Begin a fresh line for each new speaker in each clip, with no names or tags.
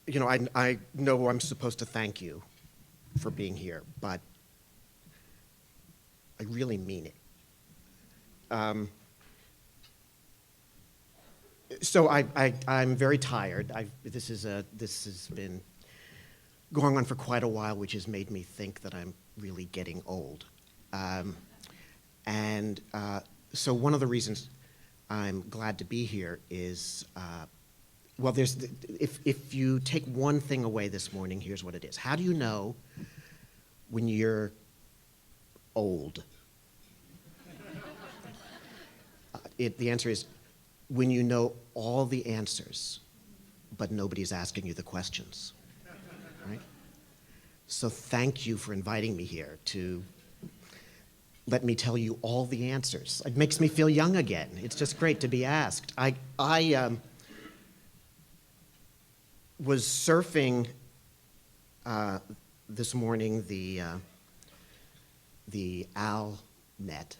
you know, I know I'm supposed to thank you for being here, but I really mean it. So I'm very tired. This has been going on for quite a while, which has made me think that I'm really getting old. So one of the reasons I'm glad to be here is, well, if you take one thing away this morning, here's what it is. How do you know when you're old? The answer is when you know all the answers, but nobody's asking you the questions, right? So thank you for inviting me here to let me tell you all the answers. It makes me feel young again. It's just great to be asked. I was surfing this morning the ALNet.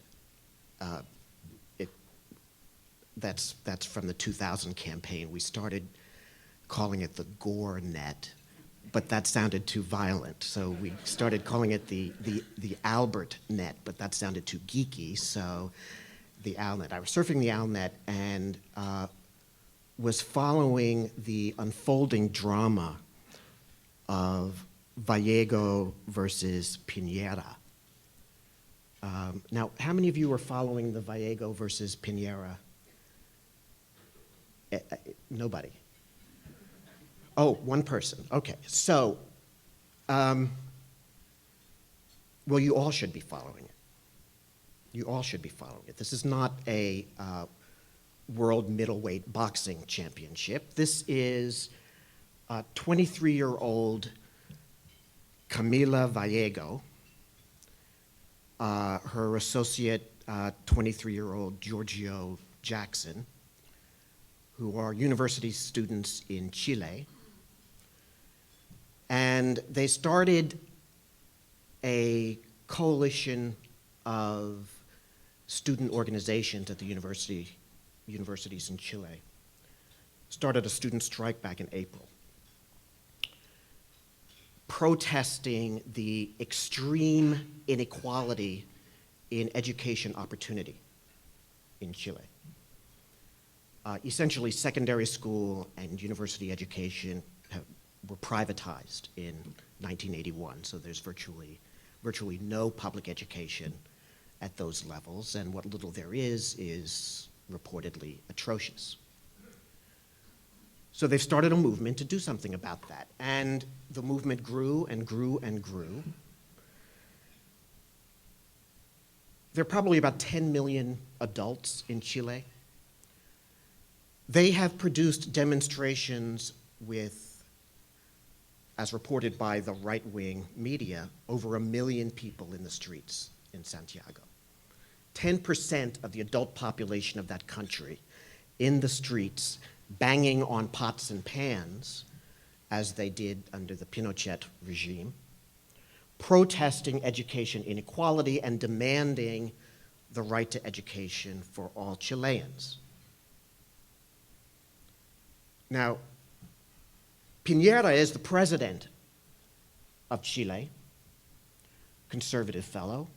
That's from the 2000 campaign. We started calling it the Gore Net, but that sounded too violent. So we started calling it the Albert Net, but that sounded too geeky. So the ALNet. I was surfing the ALNet and was following the unfolding drama of Vallejo versus Piñera. Now, how many of you are following the Vallejo versus Piñera? Nobody. Oh, one person. Okay. So, well, you all should be following it. You all should be following it. This is not a world middleweight boxing championship. This is 23-year-old Camila Vallejo, her associate, 23-year-old Giorgio Jackson, who are university students in Chile. And they started a coalition of student organizations at the universities in Chile. Started a student strike back in April, protesting the extreme inequality in education opportunity in Chile. Essentially, secondary school and university education were privatized in 1981, so there's virtually no public education at those levels, and what little there is reportedly atrocious. So they've started a movement to do something about that, and the movement grew and grew and grew. There are probably about 10 million adults in Chile. They have produced demonstrations with, as reported by the right-wing media, over 1 million people in the streets in Santiago. 10% of the adult population of that country in the streets, banging on pots and pans, as they did under the Pinochet regime, protesting education inequality and demanding the right to education for all Chileans. Now, Piñera is the president of Chile, conservative fellow.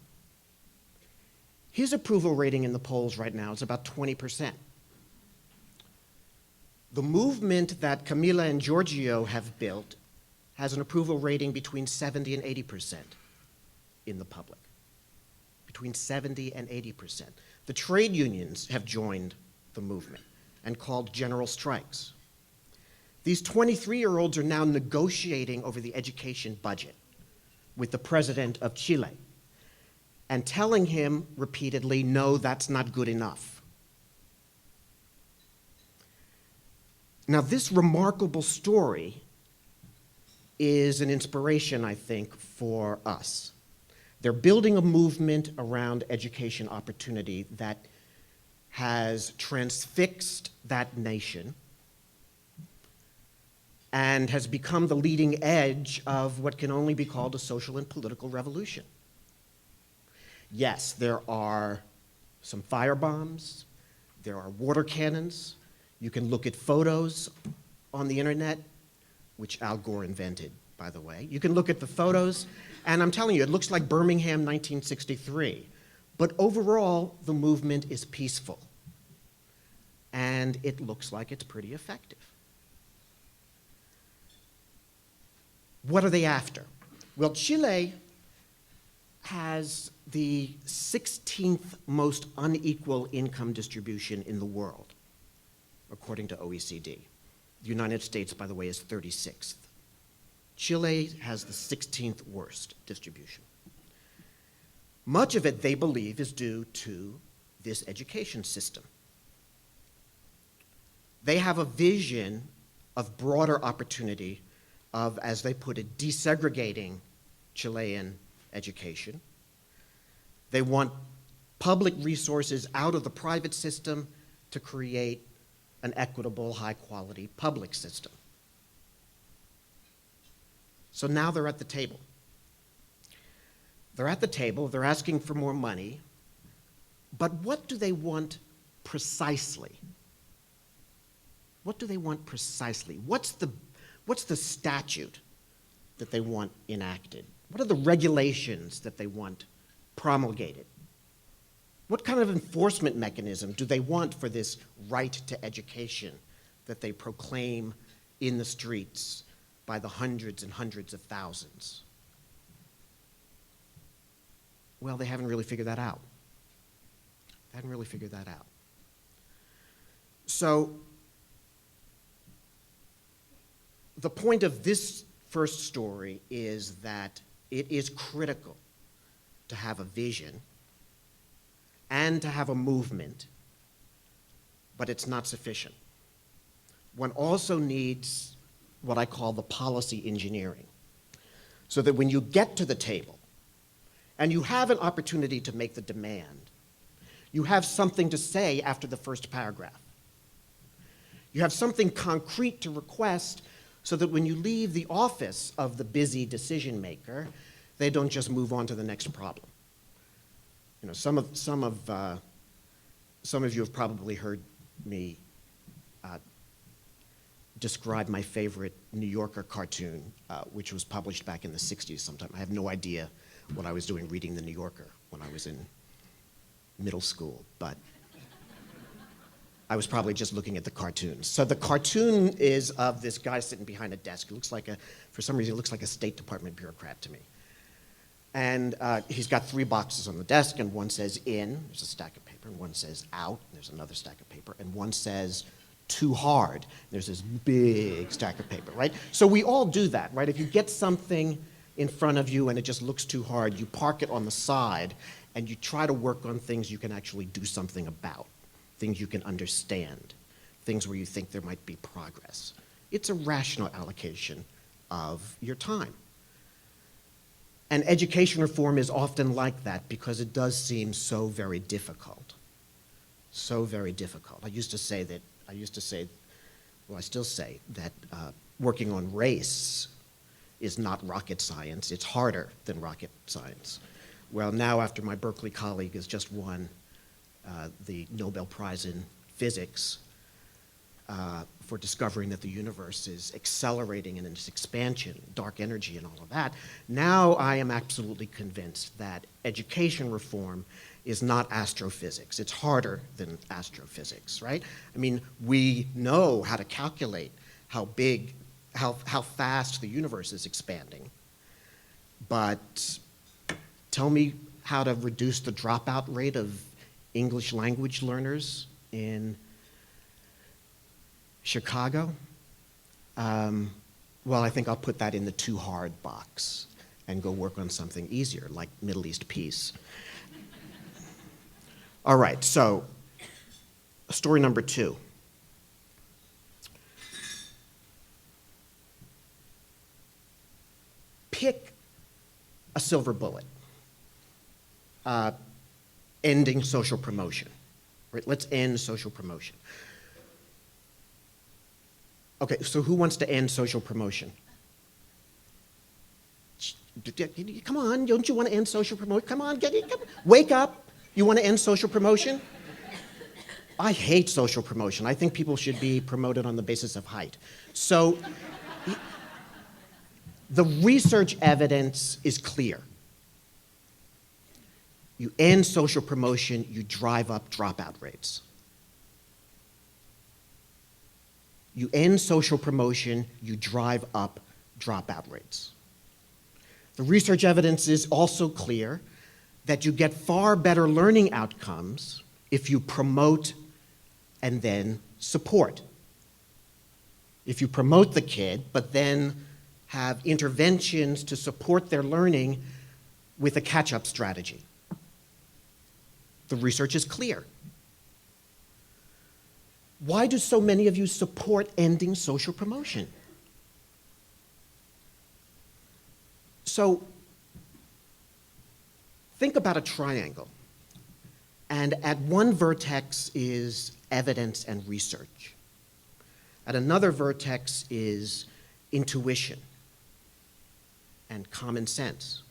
His approval rating in the polls right now is about 20%. The movement that Camila and Giorgio have built has an approval rating between 70 and 80% in the public. Between 70 and 80%. The trade unions have joined the movement and called general strikes. These 23-year-olds are now negotiating over the education budget with the president of Chile and telling him repeatedly, no, that's not good enough. Now, this remarkable story is an inspiration, I think, for us. They're building a movement around education opportunity that has transfixed that nation and has become the leading edge of what can only be called a social and political revolution. Yes, there are some firebombs, there are water cannons. You can look at photos on the internet which Al Gore invented, by the way. You can look at the photos, and I'm telling you, it looks like Birmingham 1963. But overall, the movement is peaceful. And it looks like it's pretty effective. What are they after? Well, Chile has the 16th most unequal income distribution in the world, according to OECD. The United States, by the way, is 36th. Chile has the 16th worst distribution. Much of it, they believe, is due to this education system. They have a vision of broader opportunity of, as they put it, desegregating Chilean education. They want public resources out of the private system to create an equitable, high-quality public system. So now they're at the table. They're at the table, they're asking for more money, but what do they want precisely? What do they want precisely? What's the statute that they want enacted? What are the regulations that they want promulgated? What kind of enforcement mechanism do they want for this right to education that they proclaim in the streets by the hundreds and hundreds of thousands? Well, they haven't really figured that out. They haven't really figured that out. So, the point of this first story is that it is critical to have a vision and to have a movement, but it's not sufficient. One also needs what I call the policy engineering, so that when you get to the table and you have an opportunity to make the demand, you have something to say after the first paragraph. You have something concrete to request so that when you leave the office of the busy decision maker, they don't just move on to the next problem. You know, some of you have probably heard me describe my favorite New Yorker cartoon, which was published back in the 60s sometime. I have no idea what I was doing reading the New Yorker when I was in middle school, but I was probably just looking at the cartoons. So the cartoon is of this guy sitting behind a desk. It looks like for some reason, it looks like a State Department bureaucrat to me. And he's got 3 boxes on the desk, and one says in, there's a stack of paper, and one says out, there's another stack of paper, and one says too hard, there's this big stack of paper, right? So we all do that, right? If you get something in front of you and it just looks too hard, you park it on the side, and you try to work on things you can actually do something about, things you can understand, things where you think there might be progress. It's a rational allocation of your time. And education reform is often like that because it does seem so very difficult. So very difficult. I still say that working on race is not rocket science. It's harder than rocket science. Well, now after my Berkeley colleague has just won the Nobel Prize in Physics for discovering that the universe is accelerating in its expansion, dark energy and all of that, now I am absolutely convinced that education reform is not astrophysics. It's harder than astrophysics, right? I mean, we know how to calculate how fast the universe is expanding, but tell me how to reduce the dropout rate of English language learners in Chicago? Well, I think I'll put that in the too hard box and go work on something easier, like Middle East peace. All right, so story number 2. Pick a silver bullet. Ending social promotion. Right? Let's end social promotion. Okay, so who wants to end social promotion? Come on, don't you want to end social promotion? Come on, wake up. You want to end social promotion? I hate social promotion. I think people should be promoted on the basis of height. So The research evidence is clear. You end social promotion, you drive up dropout rates. You end social promotion, you drive up dropout rates. The research evidence is also clear that you get far better learning outcomes if you promote and then support. If you promote the kid, but then have interventions to support their learning with a catch-up strategy. The research is clear. Why do so many of you support ending social promotion? So, think about a triangle, and at one vertex is evidence and research. At another vertex is intuition and common sense.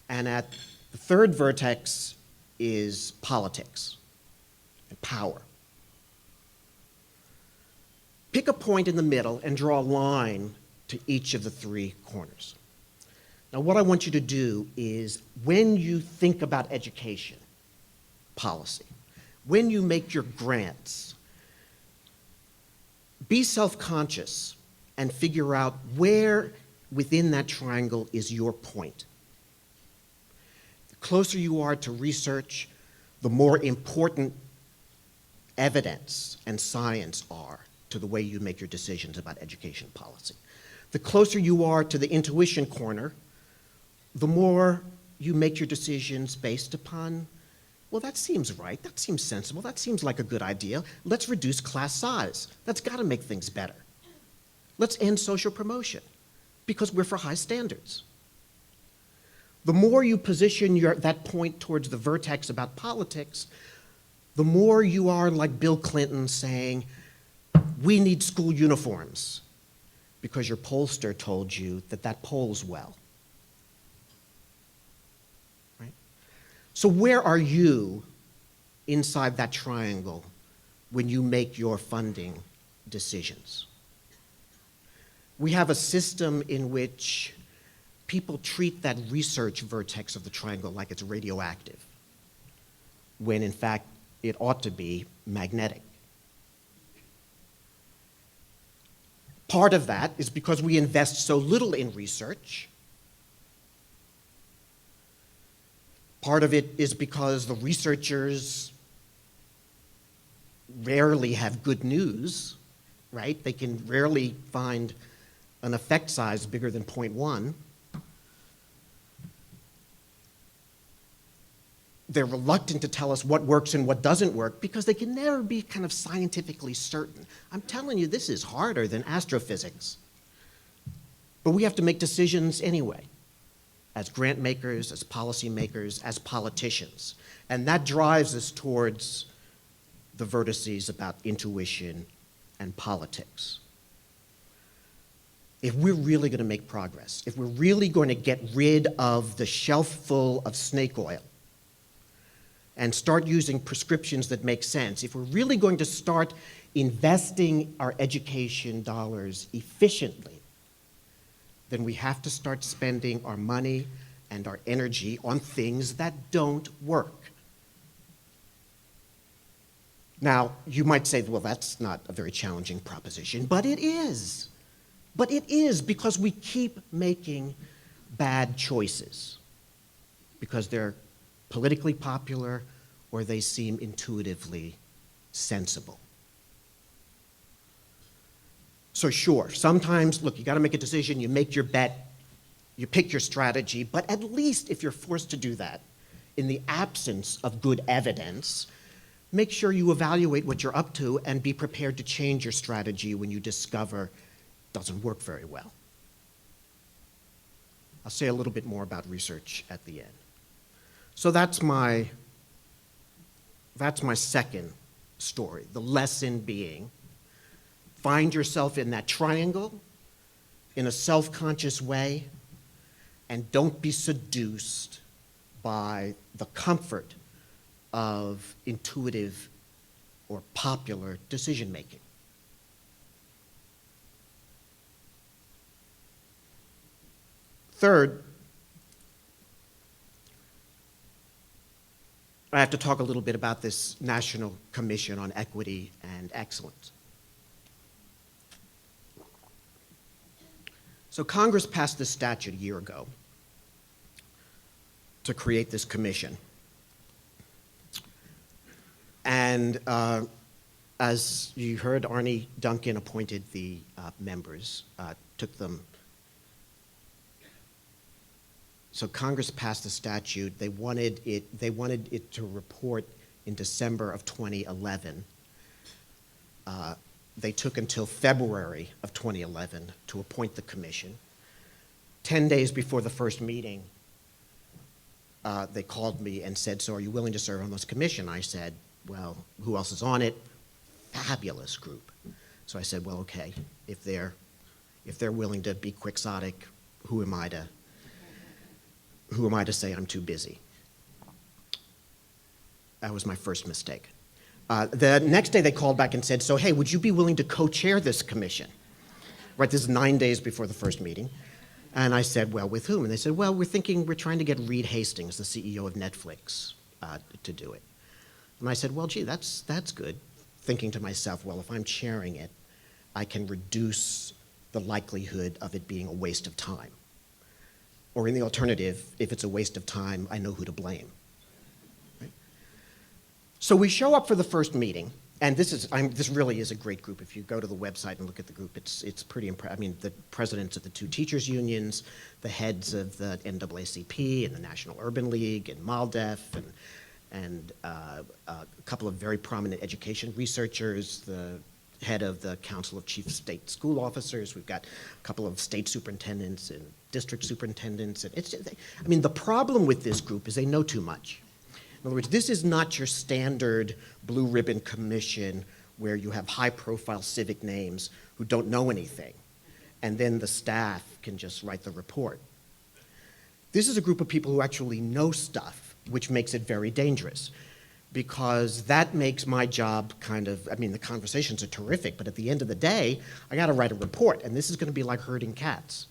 And at the third vertex is politics and power. Pick a point in the middle and draw a line to each of the three corners. Now, what I want you to do is, when you think about education policy, when you make your grants, be self-conscious and figure out where within that triangle is your point. The closer you are to research, the more important evidence and science are to the way you make your decisions about education policy. The closer you are to the intuition corner, the more you make your decisions based upon, well, that seems right, that seems sensible, that seems like a good idea. Let's reduce class size. That's got to make things better. Let's end social promotion because we're for high standards. The more you position that point towards the vertex about politics, the more you are like Bill Clinton saying, we need school uniforms because your pollster told you that that polls well. Right? So where are you inside that triangle when you make your funding decisions? We have a system in which people treat that research vertex of the triangle like it's radioactive, when in fact it ought to be magnetic. Part of that is because we invest so little in research. Part of it is because the researchers rarely have good news, right? They can rarely find an effect size bigger than 0.1. They're reluctant to tell us what works and what doesn't work because they can never be kind of scientifically certain. I'm telling you, this is harder than astrophysics. But we have to make decisions anyway, as grant makers, as policymakers, as politicians. And that drives us towards the vertices about intuition and politics. If we're really going to make progress, if we're really going to get rid of the shelf full of snake oil, and start using prescriptions that make sense, if we're really going to start investing our education dollars efficiently, then we have to start spending our money and our energy on things that don't work. Now, you might say, well, that's not a very challenging proposition, but it is. But it is because we keep making bad choices because they're politically popular, or they seem intuitively sensible. So sure, sometimes, look, you gotta make a decision, you make your bet, you pick your strategy, but at least if you're forced to do that, in the absence of good evidence, make sure you evaluate what you're up to and be prepared to change your strategy when you discover it doesn't work very well. I'll say a little bit more about research at the end. So that's my second story. The lesson being, find yourself in that triangle in a self-conscious way, and don't be seduced by the comfort of intuitive or popular decision-making. Third, I have to talk a little bit about this National Commission on Equity and Excellence. So Congress passed this statute a year ago to create this commission. And as you heard, Arnie Duncan appointed the members, took them. So Congress passed the statute. They wanted it to report in December of 2011. They took until February of 2011 to appoint the commission. 10 days before the first meeting, they called me and said, "So are you willing to serve on this commission?" I said, "Well, who else is on it?" Fabulous group. So I said, "Well, okay, if they're willing to be quixotic, who am I to say I'm too busy?" That was my first mistake. The next day they called back and said, "So hey, would you be willing to co-chair this commission?" Right, this is 9 days before the first meeting. And I said, "Well, with whom?" And they said, "Well, we're trying to get Reed Hastings, the CEO of Netflix, to do it." And I said, "Well, gee, that's good." Thinking to myself, well, if I'm chairing it, I can reduce the likelihood of it being a waste of time. Or in the alternative, if it's a waste of time, I know who to blame. Right? So we show up for the first meeting, and this really is a great group. If you go to the website and look at the group, it's pretty impressive. I mean, the presidents of the two teachers unions, the heads of the NAACP and the National Urban League and MALDEF, and a couple of very prominent education researchers, the head of the Council of Chief State School Officers. We've got a couple of state superintendents and district superintendents. And the problem with this group is they know too much. In other words, this is not your standard blue ribbon commission where you have high-profile civic names who don't know anything, and then the staff can just write the report. This is a group of people who actually know stuff, which makes it very dangerous, because that makes my job the conversations are terrific, but at the end of the day, I gotta write a report, and this is gonna be like herding cats,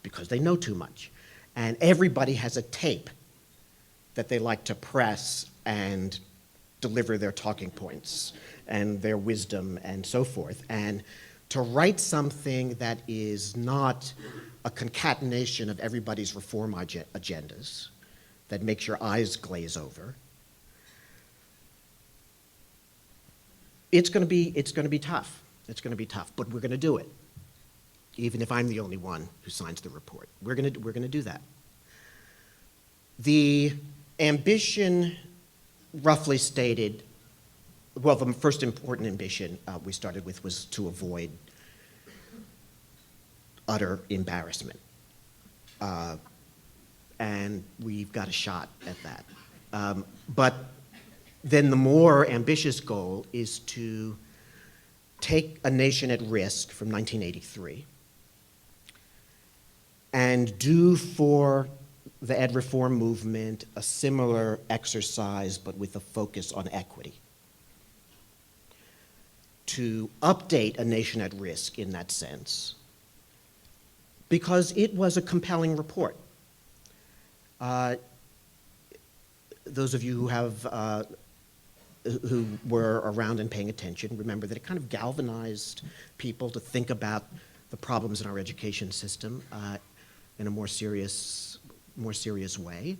because they know too much. And everybody has a tape that they like to press and deliver their talking points and their wisdom and so forth. And to write something that is not a concatenation of everybody's reform agendas, that makes your eyes glaze over, it's going to be tough. It's going to be tough, but we're going to do it, even if I'm the only one who signs the report. We're going to do that. The ambition, roughly stated, well, the first important ambition we started with was to avoid utter embarrassment. And we've got a shot at that. But then the more ambitious goal is to take A Nation at Risk from 1983 and do for the ed reform movement a similar exercise, but with a focus on equity. To update A Nation at Risk in that sense, because it was a compelling report. Those of you who were around and paying attention remember that it kind of galvanized people to think about the problems in our education system in a more serious way.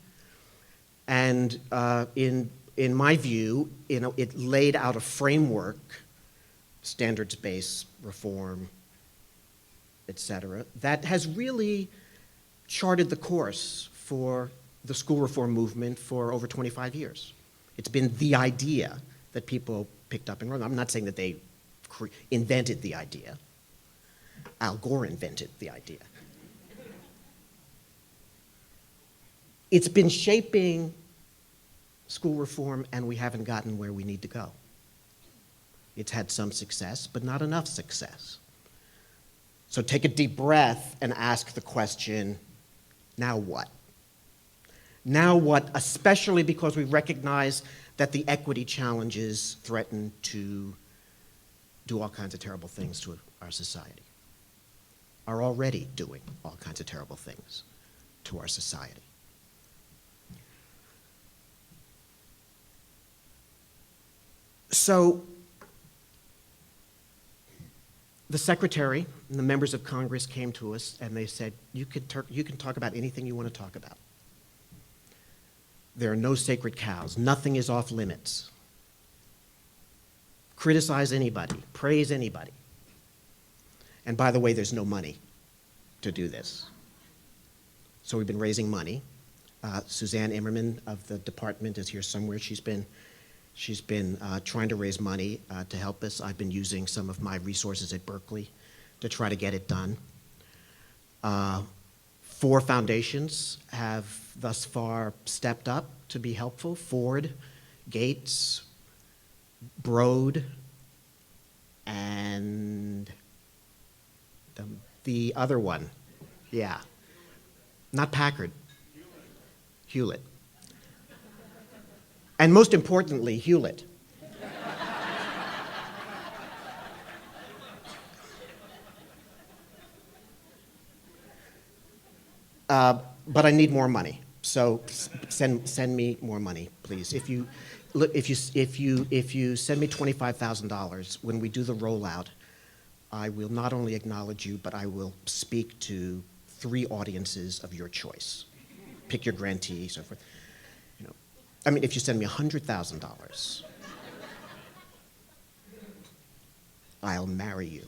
And in my view, it laid out a framework, standards-based reform, et cetera, that has really charted the course for the school reform movement for over 25 years. It's been the idea that people picked up and run. I'm not saying that they invented the idea. Al Gore invented the idea. It's been shaping school reform, and we haven't gotten where we need to go. It's had some success, but not enough success. So take a deep breath and ask the question, now what? Now what, especially because we recognize that the equity challenges threaten to do all kinds of terrible things to our society, are already doing all kinds of terrible things to our society. So the secretary and the members of Congress came to us and they said, you can talk about anything you want to talk about. There are no sacred cows. Nothing is off limits. Criticize anybody. Praise anybody. And by the way, there's no money to do this. So we've been raising money. Suzanne Immerman of the department is here somewhere. She's been trying to raise money to help us. I've been using some of my resources at Berkeley to try to get it done. 4 foundations have thus far stepped up to be helpful. Ford, Gates, Broad, and the other one. Yeah. Not Packard. Hewlett. And most importantly, Hewlett. But I need more money, so send me more money, please. If you send me $25,000 when we do the rollout, I will not only acknowledge you, but I will speak to 3 audiences of your choice. Pick your grantee, so forth. You know, I mean, if you send me $100,000, I'll marry you.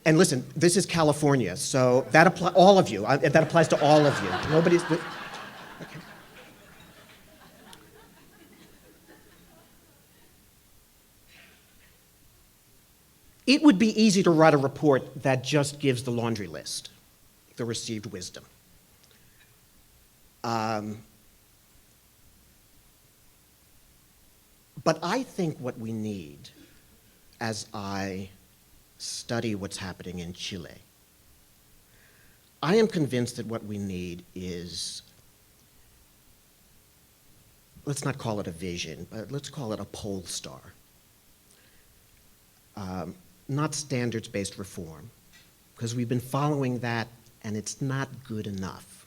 And listen, this is California, so that applies all of you. That applies to all of you. Nobody's. Okay. It would be easy to write a report that just gives the laundry list, the received wisdom. But I think what we need, as I study what's happening in Chile, I am convinced that what we need is, let's not call it a vision, but let's call it a pole star. Not standards-based reform, because we've been following that and it's not good enough.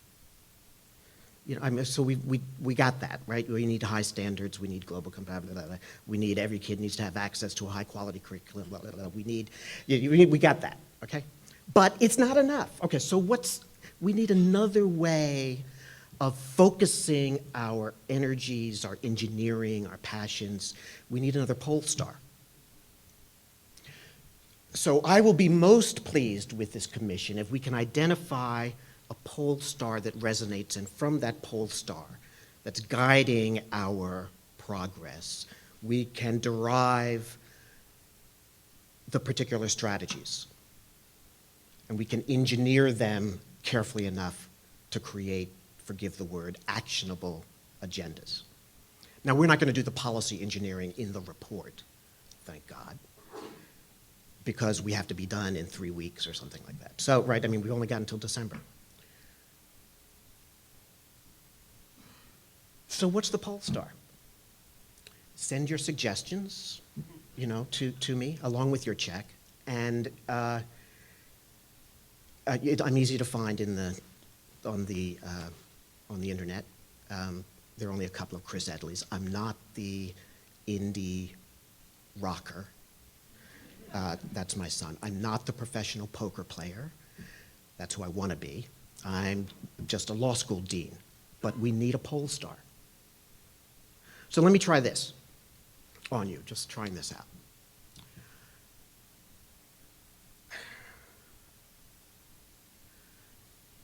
You know, I mean, so we got that, right? We need high standards, we need global compatibility, we need, every kid needs to have access to a high quality curriculum, blah, blah, blah. We got that, okay? But it's not enough. Okay, so we need another way of focusing our energies, our engineering, our passions. We need another pole star. So I will be most pleased with this commission if we can identify a pole star that resonates, and from that pole star that's guiding our progress, we can derive the particular strategies. And we can engineer them carefully enough to create, forgive the word, actionable agendas. Now, we're not going to do the policy engineering in the report, thank God, because we have to be done in 3 weeks or something like that. So, right, I mean, we've only got until December. So what's the pole star? Send your suggestions, you know, to me, along with your check, and I'm easy to find on the internet. There are only a couple of Chris Edleys. I'm not the indie rocker. That's my son. I'm not the professional poker player. That's who I want to be. I'm just a law school dean. But we need a pole star. So let me try this on you, just trying this out.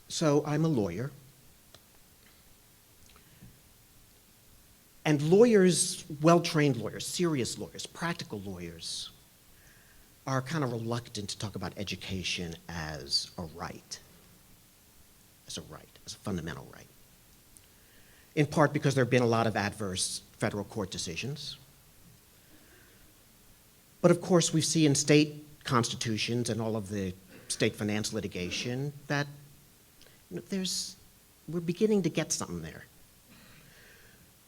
So I'm a lawyer. And lawyers, well-trained lawyers, serious lawyers, practical lawyers, are kind of reluctant to talk about education as a right, as a fundamental right. In part because there have been a lot of adverse federal court decisions. But of course, we see in state constitutions and all of the state finance litigation that we're beginning to get something there.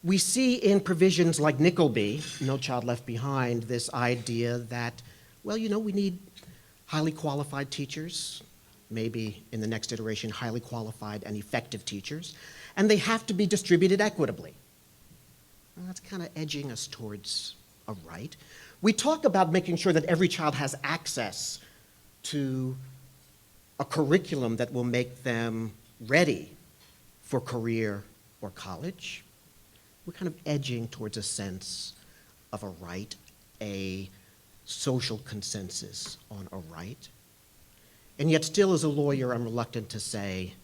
We see in provisions like Nicholby, No Child Left Behind, this idea that, well, you know, we need highly qualified teachers, maybe in the next iteration, highly qualified and effective teachers, and they have to be distributed equitably. Well, that's kind of edging us towards a right. We talk about making sure that every child has access to a curriculum that will make them ready for career or college. We're kind of edging towards a sense of a right, a social consensus on a right. And yet still as a lawyer, I'm reluctant to say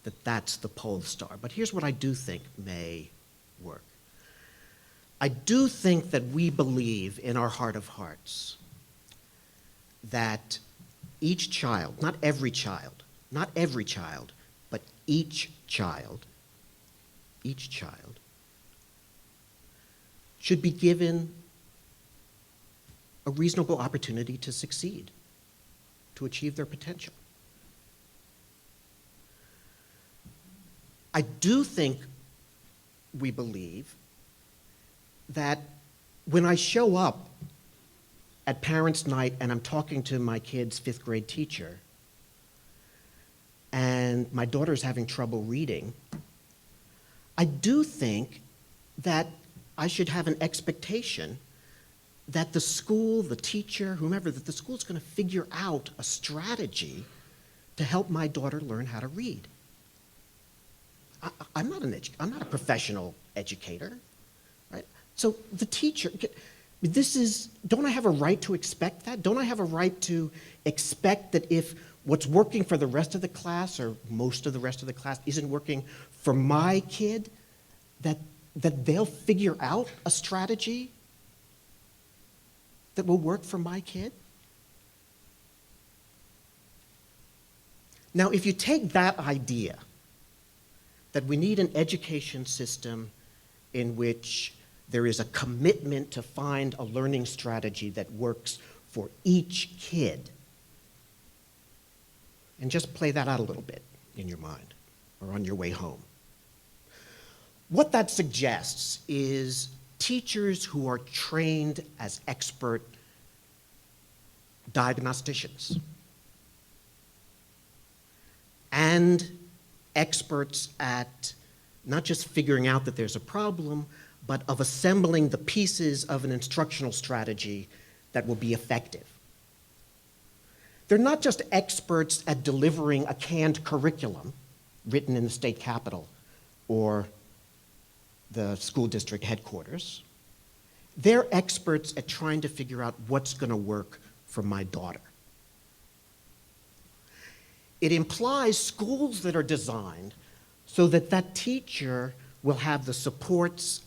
that that's the pole star. But here's what I do think may work. I do think that we believe in our heart of hearts that each child, not every child, but each child should be given a reasonable opportunity to succeed, to achieve their potential. I do think we believe that when I show up at parents' night and I'm talking to my kid's 5th grade teacher and my daughter's having trouble reading, I do think that I should have an expectation that the school, the teacher, whomever, that the school's going to figure out a strategy to help my daughter learn how to read. I'm not a professional educator, right? So the teacher, don't I have a right to expect that? Don't I have a right to expect that if what's working for the rest of the class or most of the rest of the class isn't working for my kid, that they'll figure out a strategy that will work for my kid? Now, if you take that idea, that we need an education system in which there is a commitment to find a learning strategy that works for each kid, and just play that out a little bit in your mind or on your way home. What that suggests is teachers who are trained as expert diagnosticians and experts at not just figuring out that there's a problem, but of assembling the pieces of an instructional strategy that will be effective. They're not just experts at delivering a canned curriculum written in the state capitol or the school district headquarters. They're experts at trying to figure out what's going to work for my daughter. It implies schools that are designed so that that teacher will have the supports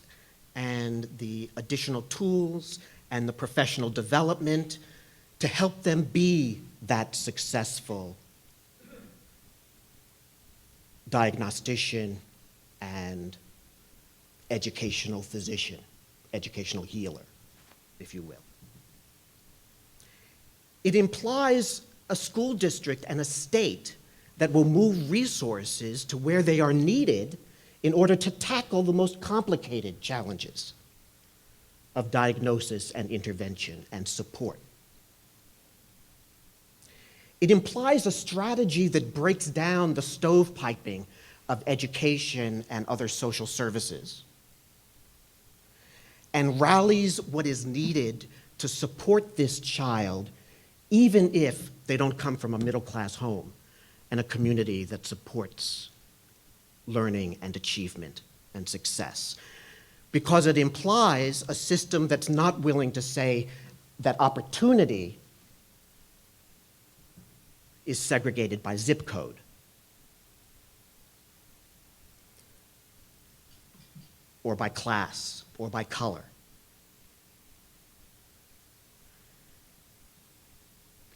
and the additional tools and the professional development to help them be that successful diagnostician and educational physician, educational healer, if you will. It implies a school district and a state that will move resources to where they are needed in order to tackle the most complicated challenges of diagnosis and intervention and support. It implies a strategy that breaks down the stovepiping of education and other social services and rallies what is needed to support this child, even if they don't come from a middle-class home and a community that supports learning and achievement and success. Because it implies a system that's not willing to say that opportunity is segregated by zip code. Or by class, or by color.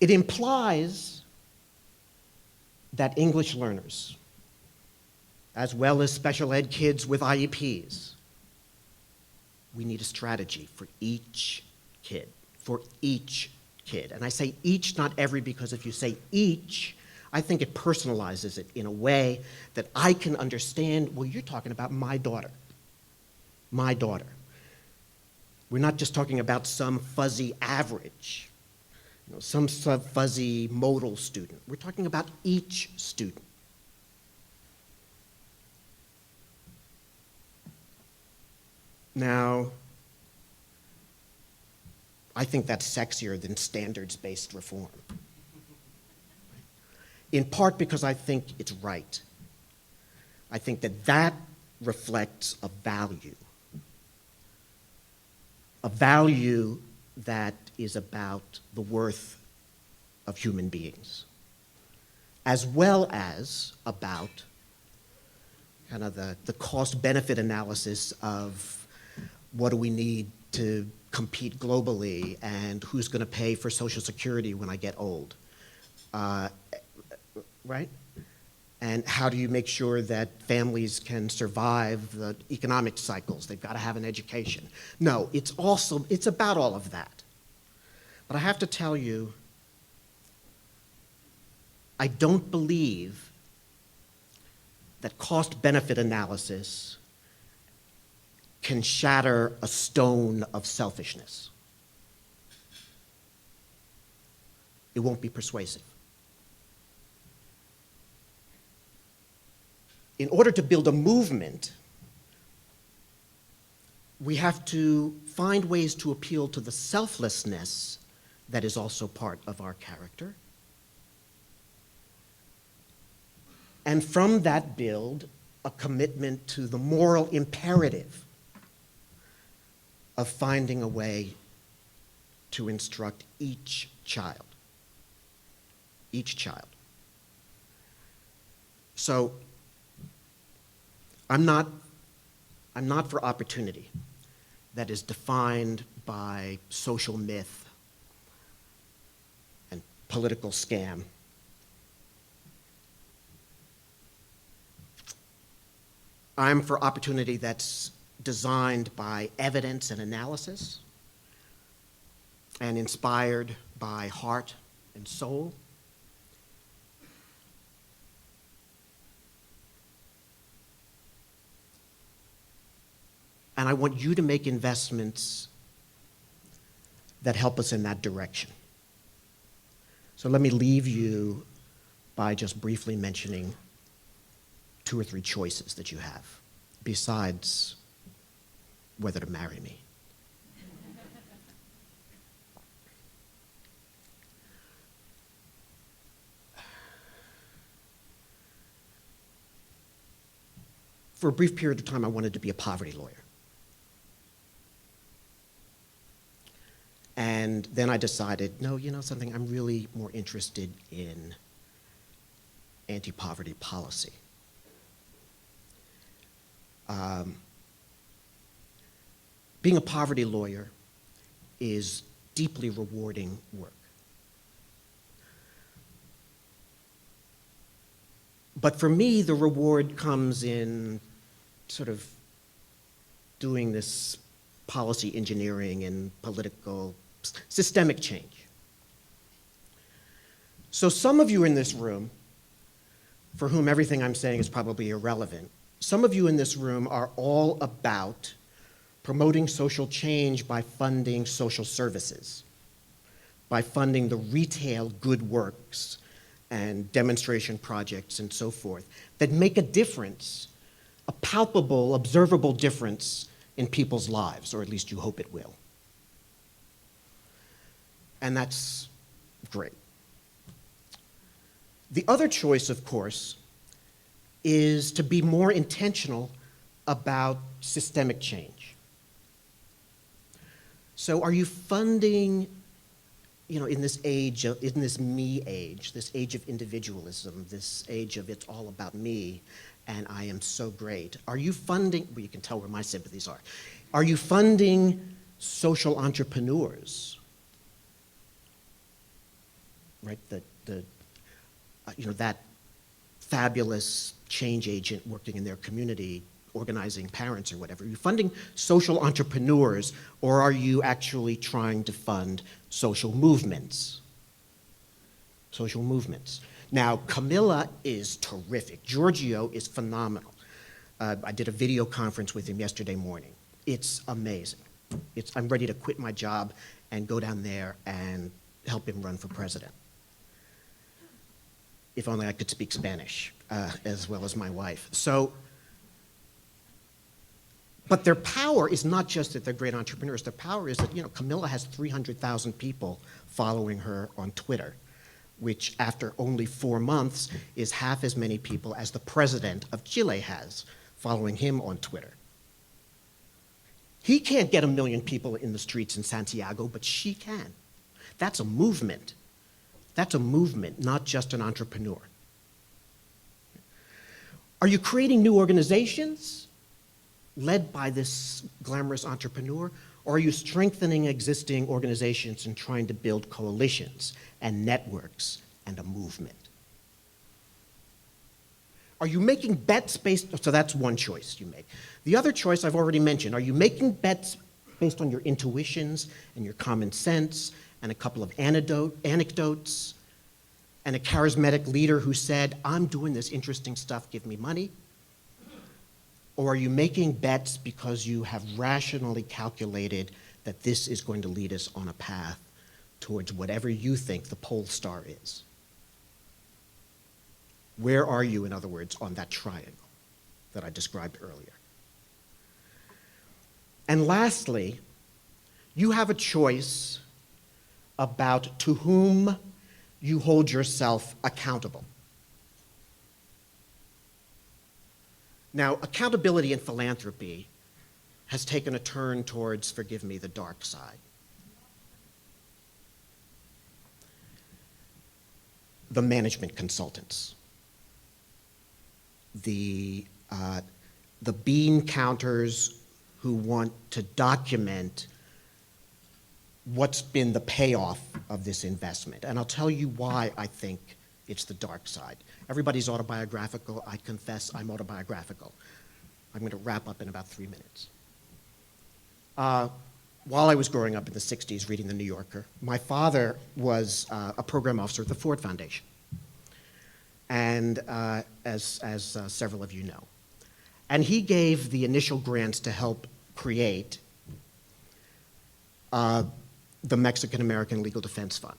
It implies that English learners, as well as special ed kids with IEPs, we need a strategy for each kid, And I say each, not every, because if you say each, I think it personalizes it in a way that I can understand, well, you're talking about my daughter. My daughter. We're not just talking about some fuzzy average. some fuzzy modal student. We're talking about each student. Now, I think that's sexier than standards-based reform. In part because I think it's right. I think that that reflects a value that is about the worth of human beings, as well as about kind of the cost-benefit analysis of what do we need to compete globally and who's going to pay for Social Security when I get old, right? And how do you make sure that families can survive the economic cycles? They've got to have an education. No, it's about all of that. But I have to tell you, I don't believe that cost-benefit analysis can shatter a stone of selfishness. It won't be persuasive. In order to build a movement, we have to find ways to appeal to the selflessness that is also part of our character. And from that build a commitment to the moral imperative of finding a way to instruct each child. Each child. So I'm not for opportunity that is defined by social myth and political scam. I'm for opportunity that's designed by evidence and analysis and inspired by heart and soul. And I want you to make investments that help us in that direction. So let me leave you by just briefly mentioning 2 or 3 choices that you have, besides whether to marry me. For a brief period of time, I wanted to be a poverty lawyer. And then I decided, no, you know something, I'm really more interested in anti-poverty policy. Being a poverty lawyer is deeply rewarding work. But for me, the reward comes in sort of doing this policy engineering and political systemic change. So some of you in this room, for whom everything I'm saying is probably irrelevant, some of you in this room are all about promoting social change by funding social services, by funding the retail good works and demonstration projects and so forth that make a difference, a palpable, observable difference in people's lives, or at least you hope it will. And that's great. The other choice, of course, is to be more intentional about systemic change. So are you funding, in this age, in this me age, this age of individualism, this age of it's all about me, and I am so great. Are you funding, well, you can tell where my sympathies are. Are you funding social entrepreneurs? Right, that fabulous change agent working in their community, organizing parents or whatever. Are you funding social entrepreneurs, or are you actually trying to fund social movements? Social movements. Now, Camilla is terrific. Giorgio is phenomenal. I did a video conference with him yesterday morning. It's amazing. I'm ready to quit my job and go down there and help him run for president. If only I could speak Spanish as well as my wife. So, but their power is not just that they're great entrepreneurs. Their power is that, Camilla has 300,000 people following her on Twitter, which after only 4 months is half as many people as the president of Chile has following him on Twitter. He can't get 1 million people in the streets in Santiago, but she can. That's a movement. That's a movement, not just an entrepreneur. Are you creating new organizations led by this glamorous entrepreneur, or are you strengthening existing organizations and trying to build coalitions and networks and a movement? Are you making bets based, so that's one choice you make. The other choice I've already mentioned, are you making bets based on your intuitions and your common sense and a couple of anecdotes and a charismatic leader who said, I'm doing this interesting stuff, give me money? Or are you making bets because you have rationally calculated that this is going to lead us on a path towards whatever you think the pole star is? Where are you, in other words, on that triangle that I described earlier? And lastly, you have a choice about to whom you hold yourself accountable. Now, accountability in philanthropy has taken a turn towards, forgive me, the dark side. The management consultants, the bean counters who want to document what's been the payoff of this investment. And I'll tell you why I think it's the dark side. Everybody's autobiographical. I confess I'm autobiographical. I'm going to wrap up in about 3 minutes. While I was growing up in the 60s reading The New Yorker, my father was a program officer at the Ford Foundation, and as several of you know. And he gave the initial grants to help create the Mexican-American Legal Defense Fund,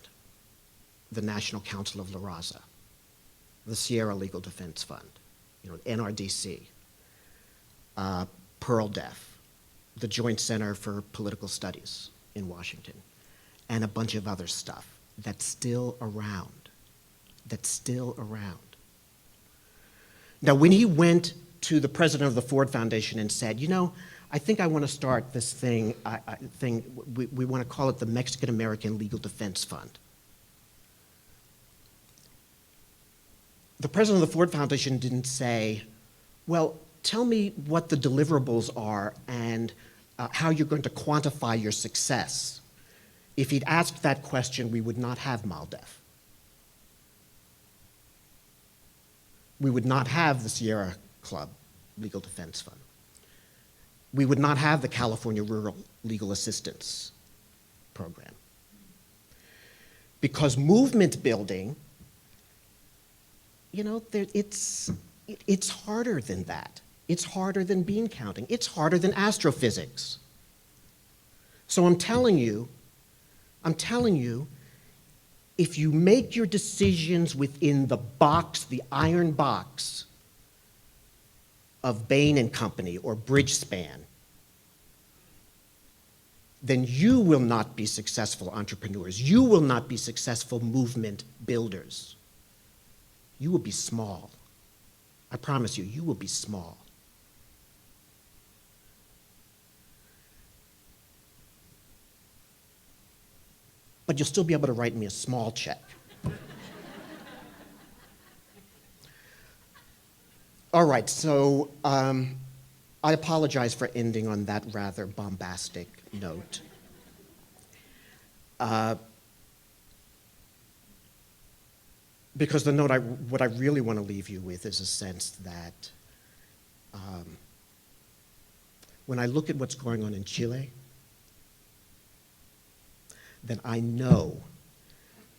the National Council of La Raza, the Sierra Legal Defense Fund, NRDC, Pearl Deaf, the Joint Center for Political Studies in Washington, and a bunch of other stuff that's still around, Now, when he went to the president of the Ford Foundation and said, I think I want to start this thing, we want to call it the Mexican-American Legal Defense Fund. The president of the Ford Foundation didn't say, well, tell me what the deliverables are and how you're going to quantify your success. If he'd asked that question, we would not have MALDEF. We would not have the Sierra Club Legal Defense Fund. We would not have the California Rural Legal Assistance Program. Because movement building, it's harder than that. It's harder than bean counting. It's harder than astrophysics. So I'm telling you, if you make your decisions within the box, the iron box of Bain and Company or Bridgespan, then you will not be successful entrepreneurs. You will not be successful movement builders. You will be small. I promise you, you will be small. But you'll still be able to write me a small check. All right, so I apologize for ending on that rather bombastic note. Because what I really want to leave you with is a sense that when I look at what's going on in Chile, then I know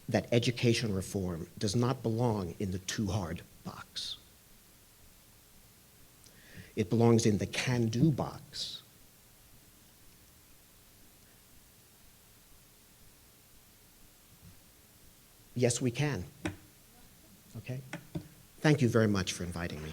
that education reform does not belong in the too hard box. It belongs in the can-do box. yes, we can. Okay? Thank you very much for inviting me.